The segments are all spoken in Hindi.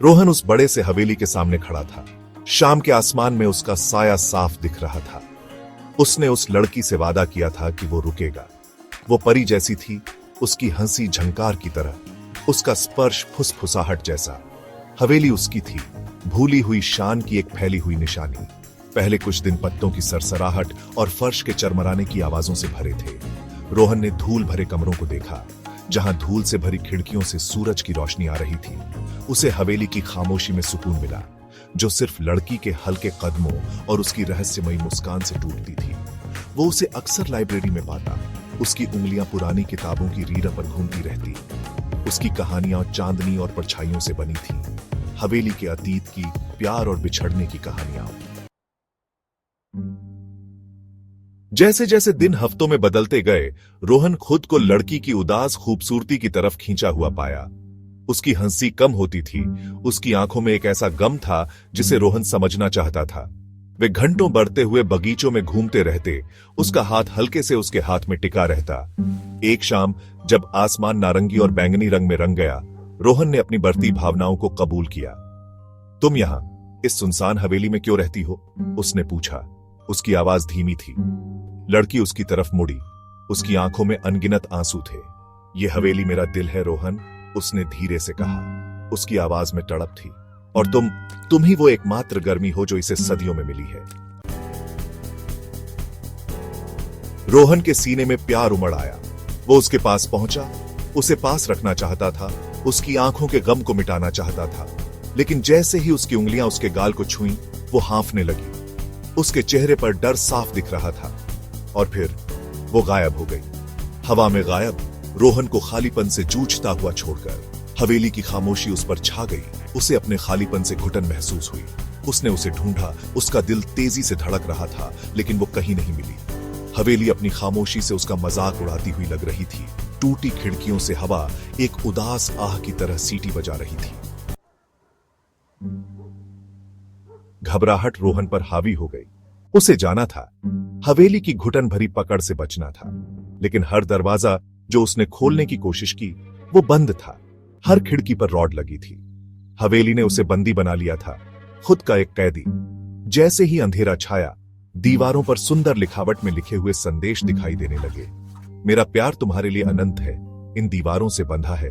रोहन उस बड़े से हवेली के सामने खड़ा था। शाम के आसमान में उसका साया साफ दिख रहा था। उसने उस लड़की से वादा किया था कि वो रुकेगा। वो परी जैसी थी, उसकी हंसी झंकार की तरह, उसका स्पर्श फुसफुसाहट जैसा। हवेली उसकी थी, भूली हुई शान की एक फैली हुई निशानी। पहले कुछ दिन पत्तों की सरसराहट और फर्श के चरमराने की आवाजों से भरे थे। रोहन ने धूल भरे कमरों को देखा, जहां धूल से भरी खिड़कियों से सूरज की रोशनी आ रही थी। उसे हवेली की खामोशी में सुकून मिला, जो सिर्फ लड़की के हल्के कदमों और उसकी रहस्यमयी मुस्कान से टूटती थी। वो उसे अक्सर लाइब्रेरी में पाता। उसकी उंगलियां पुरानी किताबों की रीढ़ पर घूमती रहती। उसकी कहानियां चांदनी और परछाइयों से बनी थी, हवेली के अतीत की, प्यार और बिछड़ने की कहानियां। जैसे जैसे दिन हफ्तों में बदलते गए, रोहन खुद को लड़की की उदास खूबसूरती की तरफ खींचा हुआ पाया। उसकी हंसी कम होती थी, उसकी आंखों में एक ऐसा गम था जिसे रोहन समझना चाहता था। वे घंटों बढ़ते हुए बगीचों में घूमते रहते, उसका हाथ हल्के से उसके हाथ में टिका रहता। एक शाम जब आसमान नारंगी और बैंगनी रंग में रंग गया, रोहन ने अपनी बढ़ती भावनाओं को कबूल किया। तुम यहां इस सुनसान हवेली में क्यों रहती हो? उसने पूछा। उसकी आवाज धीमी थी। लड़की उसकी तरफ मुड़ी, उसकी आंखों में अनगिनत आंसू थे। ये हवेली मेरा दिल है रोहन, उसने धीरे से कहा। उसकी आवाज में तड़प थी। और तुम ही वो एकमात्र गर्मी हो जो इसे सदियों में मिली है। रोहन के सीने में प्यार उमड़ आया। वो उसके पास पहुंचा, उसे पास रखना चाहता था, उसकी आंखों के गम को मिटाना चाहता था। लेकिन जैसे ही उसकी उंगलियां उसके गाल को छुईं, वो हांफने लगी। उसके चेहरे पर डर साफ दिख रहा था। और फिर वो गायब हो गई, हवा में गायब, रोहन को खालीपन से जूझता हुआ छोड़कर। हवेली की खामोशी उस पर छा गई। उसे अपने खालीपन से घुटन महसूस हुई। उसने उसे ढूंढा, उसका दिल तेजी से धड़क रहा था, लेकिन वो कहीं नहीं मिली। हवेली अपनी खामोशी से उसका मजाक उड़ाती हुई लग रही थी। टूटी खिड़कियों से हवा एक उदास आह की तरह सीटी बजा रही थी। घबराहट रोहन पर हावी हो गई। उसे जाना था, हवेली की घुटन भरी पकड़ से बचना था। लेकिन हर दरवाजा जो उसने खोलने की कोशिश की, वो बंद था। हर खिड़की पर रॉड लगी थी। हवेली ने उसे बंदी बना लिया था, खुद का एक कैदी। जैसे ही अंधेरा छाया, दीवारों पर सुंदर लिखावट में लिखे हुए संदेश दिखाई देने लगे। मेरा प्यार तुम्हारे लिए अनंत है, इन दीवारों से बंधा है।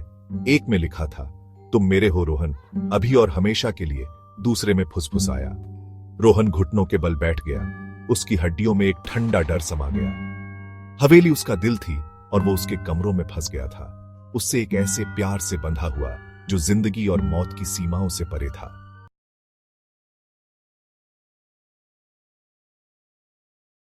एक में लिखा था, तुम मेरे हो रोहन, अभी और हमेशा के लिए। दूसरे में फुसफुसाया। रोहन घुटनों के बल बैठ गया। उसकी हड्डियों में एक ठंडा डर समा गया। हवेली उसका दिल थी और वो उसके कमरों में फंस गया था, उससे एक ऐसे प्यार से बंधा हुआ जो जिंदगी और मौत की सीमाओं से परे था।